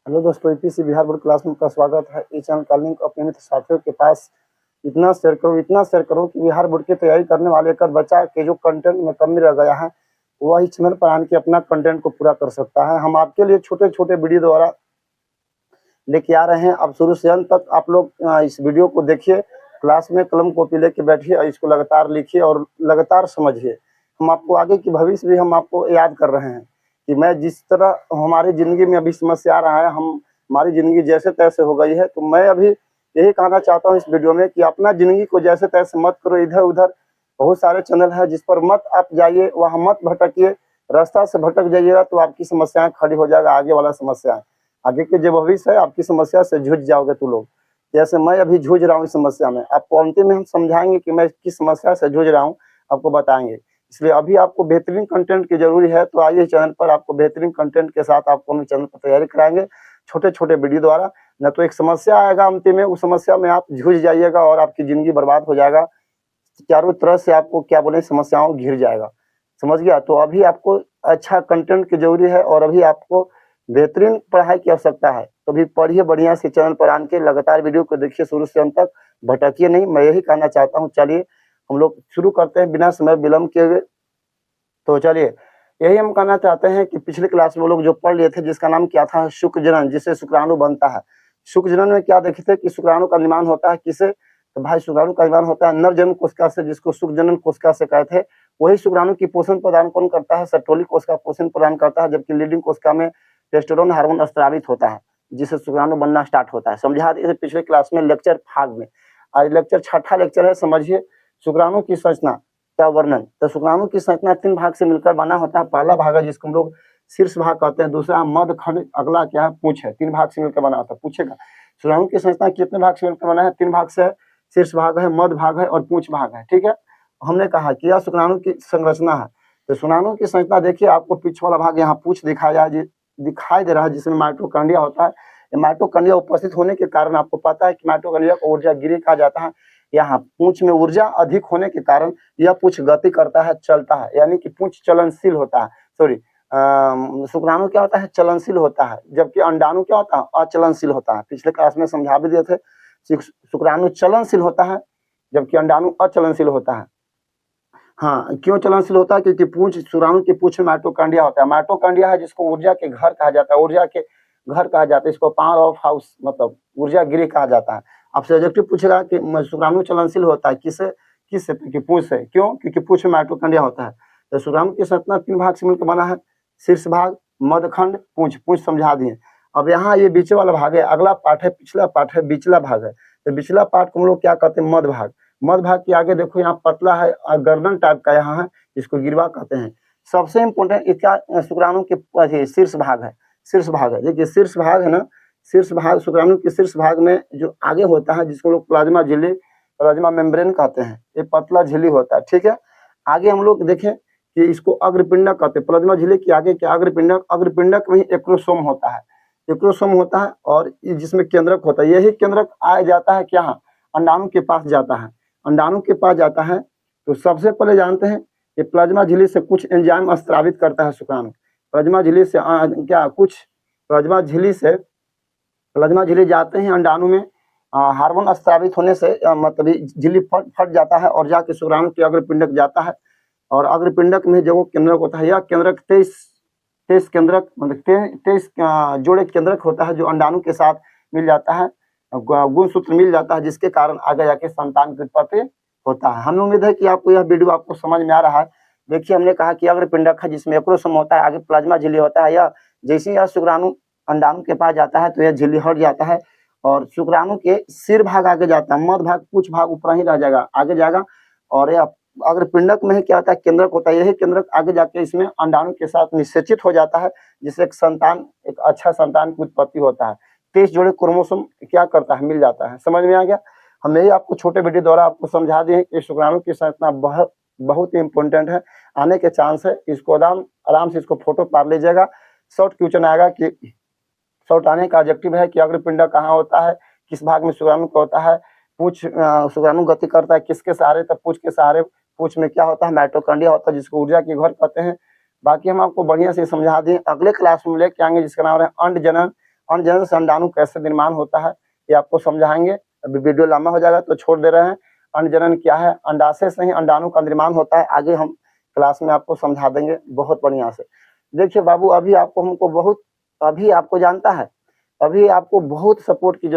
Hello दोस्तों, EPC Bihar board class में का स्वागत है। इस चैनल का लिंक अपने मित्र साथियों के पास इतना शेयर करो कि बिहार बोर्ड की तैयारी करने वाले एक बच्चा के जो कंटेंट में कमी रह गया है वह इस चैनल पर आने के अपना कंटेंट को पूरा कर सकता है। हम आपके लिए छोटे छोटे वीडियो द्वारा लेके आ रहे हैं। अब शुरू से अंत तक आप लोग इस वीडियो को देखिए, क्लास में कलम कॉपी लेके बैठिए और इसको लगातार लिखिए और लगातार समझिए। हम आपको आगे की भविष्य भी हम आपको याद कर रहे हैं कि मैं जिस तरह हमारी ज़िंदगी में अभी समस्या आ रहा है, हमारी ज़िंदगी जैसे तैसे हो गई है, तो मैं अभी यही कहना चाहता हूँ इस वीडियो में कि अपना ज़िंदगी को जैसे तैसे मत करो। इधर उधर बहुत सारे चैनल है जिस पर मत आप जाइए, वहाँ मत भटकिए। रास्ता से भटक जाइएगा तो आपकी समस्याएं खड़ी हो जाएगा। आगे वाला समस्या आगे के जो भविष्य है, आपकी समस्या से जूझ जाओगे तू लोग, जैसे मैं अभी जूझ रहा हूँ इस समस्या में। आपको अंतिम में हम समझाएंगे कि मैं किस समस्या से जूझ रहा हूँ, आपको बताएंगे। इसलिए अभी आपको बेहतरीन कंटेंट की जरूरी है, तो आइए चैनल पर आपको बेहतरीन कंटेंट के साथ आपको हम चैनल पर तैयारी कराएंगे छोटे छोटे वीडियो द्वारा। न तो एक समस्या आएगा अंतिम में, उस समस्या में आप जूझ जाइएगा और आपकी जिंदगी बर्बाद हो जाएगा। चारों तरह से आपको क्या बोले समस्याओं घिर जाएगा, समझ गया। तो अभी आपको अच्छा कंटेंट की जरूरी है और अभी आपको बेहतरीन पढ़ाई की आवश्यकता है। तो भी पढ़िए बढ़िया से, चैनल पर आन के लगातार वीडियो को देखिए शुरू से अंत तक, भटकिए नहीं, मैं यही कहना चाहता हूँ। चलिए हम लोग शुरू करते हैं बिना समय विलम्ब किए हुए। तो चलिए यही हम कहना चाहते हैं कि पिछले क्लास में वो लोग जो पढ़ लिए थे जिसका नाम क्या था, शुक्र जनन, जिससे शुक्राणु बनता है। शुक्र जनन में क्या देखे थे कि शुक्राणु का निर्माण होता है किससे, तो भाई शुक्राणु का निर्माण होता है नर जनन कोशिका से, जिसको शुक्र जनन कोशिका से कहते हैं। वही शुक्राणु की पोषण प्रदान कौन करता है, सर्टोली कोशिका पोषण प्रदान करता है, जबकि लीडिंग कोशिका में टेस्टोस्टेरोन हार्मोन स्रावित होता है जिससे शुक्राणु बनना स्टार्ट होता है। समझा दिए पिछले क्लास में लेक्चर भाग में। आज लेक्चर छठा लेक्चर है, समझिए शुक्राणु की संरचना का वर्णन। तो शुक्राणु की संरचना 3 भाग से मिलकर बना होता है। पहला भाग है जिसको हम लोग शीर्ष भाग कहते हैं, दूसरा मध्य खंड, अगला क्या है पूछ है। 3 भाग से मिलकर बना होता है। पूछेगा शुक्राणु की संरचना कितने भाग से मिलकर बना है, 3 भाग से है। शीर्ष भाग है, मध्य भाग है और पूछ भाग है, ठीक है। हमने कहा कि यह शुक्राणु की संरचना है। तो शुक्राणु की संरचना देखिए, आपको पीछे वाला भाग यहाँ पूछ दिखाई दे रहा है जिसमें माइटोकॉन्ड्रिया होता है। माइटोकॉन्ड्रिया उपस्थित होने के कारण आपको पता है कि माइटोकॉन्ड्रिया को ऊर्जा गिरी कहा जाता है। यहाँ पूंछ में ऊर्जा अधिक होने के कारण यह पूंछ गति करता है, चलता है, यानी कि पूंछ चलनशील होता है। सॉरी, शुक्राणु क्या होता है, चलनशील होता है, जबकि अंडाणु क्या होता है, अचलनशील होता है। पिछले क्लास में समझा भी दिए थे, शुक्राणु चलनशील होता है जबकि अंडाणु अचलनशील होता है। हाँ, क्यों चलनशील होता है, क्योंकि पूंछ, शुक्राणु की पूंछ में माइटोकॉन्ड्रिया होता है। माइटोकॉन्ड्रिया है जिसको ऊर्जा के घर कहा जाता है, ऊर्जा के घर कहा जाता है। इसको पावर ऑफ हाउस मतलब ऊर्जा गृह कहा जाता है। आपसे ऑब्जेक्टिव पूछेगा कि शुक्राणु चलनशील होता है किससे, कि पूंछ से। क्यों, क्योंकि पूंछ में माइटोकॉन्ड्रिया होता है। तो शुक्राणु की संरचना 3 भाग से मिलकर बना है, शीर्ष भाग, मध्यखंड, पूंछ समझा दिए। अब यहाँ ये बीच वाला भाग है, अगला पार्ट है, पिछला पार्ट है, बिचला भाग है। तो बिचला पार्ट को हम लोग क्या कहते हैं, मध्य भाग। मध्य भाग के आगे देखो यहाँ पतला है, गर्दन टाइप का यहाँ है, इसको गिरवा कहते हैं। सबसे इम्पोर्टेंट इसका शुक्राणु के शीर्ष भाग है। शीर्ष भाग है, देखिए शीर्ष भाग है ना, शीर्ष भाग शुक्राणु के शीर्ष भाग में जो आगे होता है जिसको लोग प्लाज्मा झिल्ली, प्लाज्मा मेम्ब्रेन कहते हैं। ये पतला झिल्ली होता है, ठीक है। आगे हम लोग देखें कि इसको अग्रपिंडक कहते हैं। प्लाज्मा झिल्ली के आगे क्या, अग्रपिंडक में एक्रोसोम होता है। एक्रोसोम होता है और जिसमें केंद्रक होता है। यही केंद्रक आ जाता है क्या, अंडाणु के पास जाता है। अंडाणु के पास जाता है तो सबसे पहले जानते हैं कि प्लाज्मा झिल्ली से कुछ एंजाइम स्रावित करता है शुक्राणु। प्लाज्मा झिल्ली से प्लाज्मा झिल्ली जाते हैं अंडाणु में, हार्मोन स्रावित होने से मतलब झिल्ली फट जाता है और जाके शुक्राणु के अग्रपिंडक जाता है। और अग्रपिंडक में जो केंद्रक होता है, यह केंद्रक 23 केंद्रक मतलब 23 जोड़े केंद्रक होता है जो अंडाणु के साथ मिल जाता है, गुणसूत्र मिल जाता है, जिसके कारण आगे जाके संतान की उत्पत्ति होता है। हमें उम्मीद है कि आपको यह वीडियो आपको समझ में आ रहा है। देखिए हमने कहा कि अग्रपिंडक है जिसमें एक्रोसोम होता है, आगे प्लाज्मा झिल्ली होता है। यह जैसे ही यह शुक्राणु अंडाणु के पास जाता है तो यह झिल्ली हट जाता है और शुक्राणु के सिर भाग आगे जाता है, मध्य भाग पूछ भाग ऊपर ही रह जाएगा, आगे जाएगा। और यह अग्रपिंडक में ही क्या होता है, केंद्रक होता है। यही केंद्रक आगे जाके इसमें अंडाणु के साथ निषेचित हो जाता है, जिससे एक अच्छा संतान की उत्पत्ति होता है। 23 जोड़े क्रोमोसोम क्या करता है, मिल जाता है। समझ में आ गया। हम यही आपको छोटे वीडियो द्वारा आपको समझा दिए कि शुक्राणु की संरचना बहुत ही इंपॉर्टेंट है, आने के चांस है। इसको आराम से इसको फोटो पार लीजिएगा। शॉर्ट क्वेश्चन आएगा कि शॉर्ट आने का ऑब्जेक्टिव है कि अग्रपिंडक कहाँ होता है, किस भाग में शुक्राणु का होता है, पूछ शुक्राणु गति करता है किसके सहारे, तब पूछ के सहारे। पूछ में क्या होता है, माइटोकॉन्ड्रिया होता है जिसको ऊर्जा के घर कहते हैं। बाकी हम आपको बढ़िया से समझा दिए। अगले क्लास में लेके आएंगे जिसका नाम है अंड जनन। अंडजनन से अंडाणु कैसे निर्माण होता है ये आपको समझाएंगे। अभी वीडियो लंबा हो जाएगा तो छोड़ दे रहे हैं। अंडजनन क्या है, अंडाशय से ही अंडाणु का निर्माण होता है। आगे हम क्लास में आपको समझा देंगे बहुत बढ़िया से। देखिए बाबू, अभी आपको जानता है, अभी आपको बहुत सपोर्ट की